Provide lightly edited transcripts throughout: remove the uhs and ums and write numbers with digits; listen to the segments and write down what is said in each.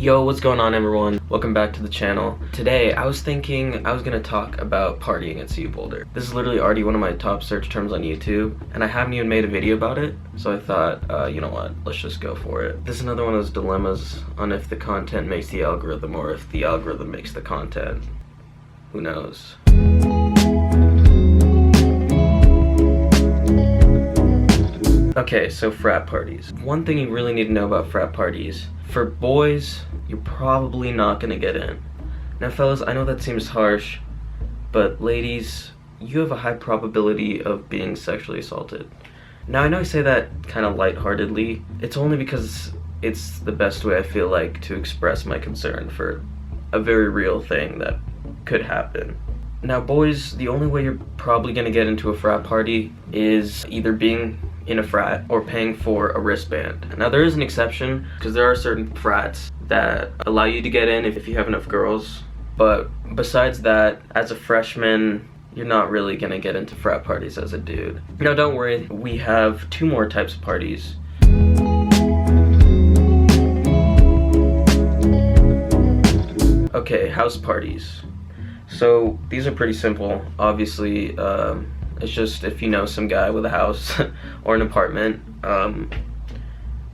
Yo, what's going on everyone? Welcome back to the channel. Today, I was thinking I was gonna talk about partying at CU Boulder. This is literally already one of my top search terms on YouTube, and I haven't even made a video about it, so I thought, you know what, let's just go for it. This is another one of those dilemmas on if the content makes the algorithm or if the algorithm makes the content. Who knows? Okay, so frat parties. One thing you really need to know about frat parties. For boys, you're probably not gonna get in. Now fellas, I know that seems harsh, but ladies, you have a high probability of being sexually assaulted. Now I know I say that kind of lightheartedly. It's only because it's the best way I feel like to express my concern for a very real thing that could happen. Now boys, the only way you're probably gonna get into a frat party is either being in a frat or paying for a wristband. Now there is an exception because there are certain frats that allow you to get in if you have enough girls, but besides that, as a freshman, you're not really gonna get into frat parties as a dude. Now don't worry, we have two more types of parties. Okay, house parties. So these are pretty simple. Obviously, it's just if you know some guy with a house or an apartment,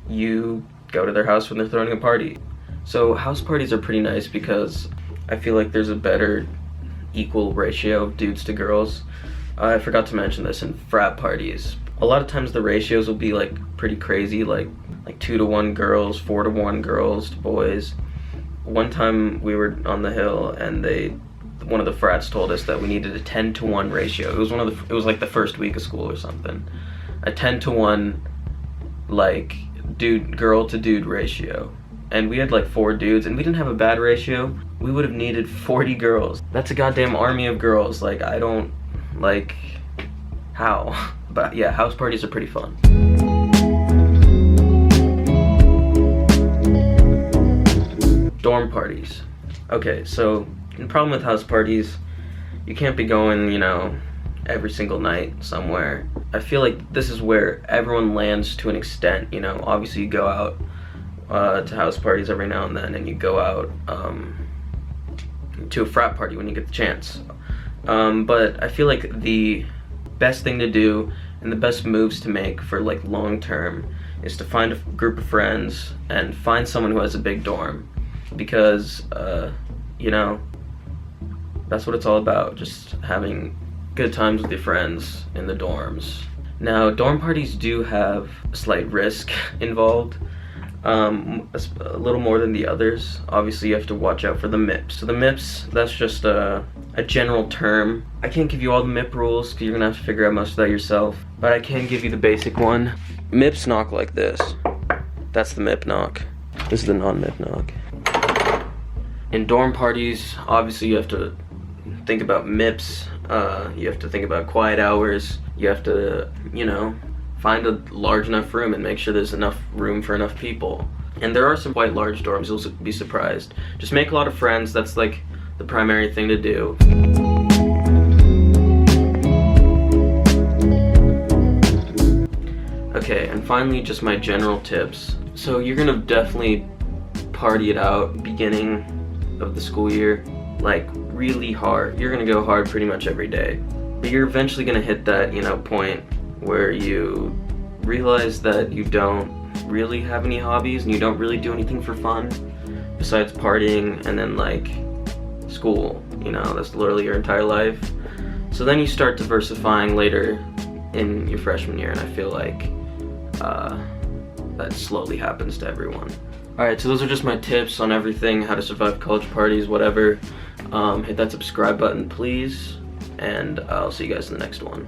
you go to their house when they're throwing a party. So house parties are pretty nice because I feel like there's a better equal ratio of dudes to girls. I forgot to mention this in frat parties. A lot of times the ratios will be like pretty crazy, like 2-to-1 girls, 4-to-1 girls to boys. One time we were on the hill and one of the frats told us that we needed a 10-to-1 ratio. It was like the first week of school or something. A 10-to-1 like girl to dude ratio. And we had like 4 dudes and we didn't have a bad ratio. We would have needed 40 girls. That's a goddamn army of girls. Like I don't like how. But yeah, house parties are pretty fun. Dorm parties. Okay, so the problem with house parties, you can't be going, you know, every single night somewhere. I feel like this is where everyone lands to an extent, you know. Obviously you go out to house parties every now and then, and you go out to a frat party when you get the chance. But I feel like the best thing to do and the best moves to make for like long term is to find a group of friends and find someone who has a big dorm, because you know, that's what it's all about, just having good times with your friends in the dorms. Now, dorm parties do have a slight risk involved, a little more than the others. Obviously, you have to watch out for the MIPs. So the MIPs, that's just a general term. I can't give you all the MIP rules because you're gonna have to figure out most of that yourself, but I can give you the basic one. MIPs knock like this. That's the MIP knock. This is the non-MIP knock. In dorm parties, obviously you have to think about MIPs, you have to think about quiet hours, you have to, you know, find a large enough room and make sure there's enough room for enough people. And there are some quite large dorms, you'll be surprised. Just make a lot of friends, that's like the primary thing to do. Okay, and finally just my general tips. So you're gonna definitely party it out beginning of the school year, like really hard. You're gonna go hard pretty much every day, but you're eventually gonna hit that, you know, point where you realize that you don't really have any hobbies and you don't really do anything for fun besides partying and then like school, you know, that's literally your entire life. So then you start diversifying later in your freshman year, and I feel like that slowly happens to everyone. Alright, so those are just my tips on everything, how to survive college parties, whatever. Hit that subscribe button, please, and I'll see you guys in the next one.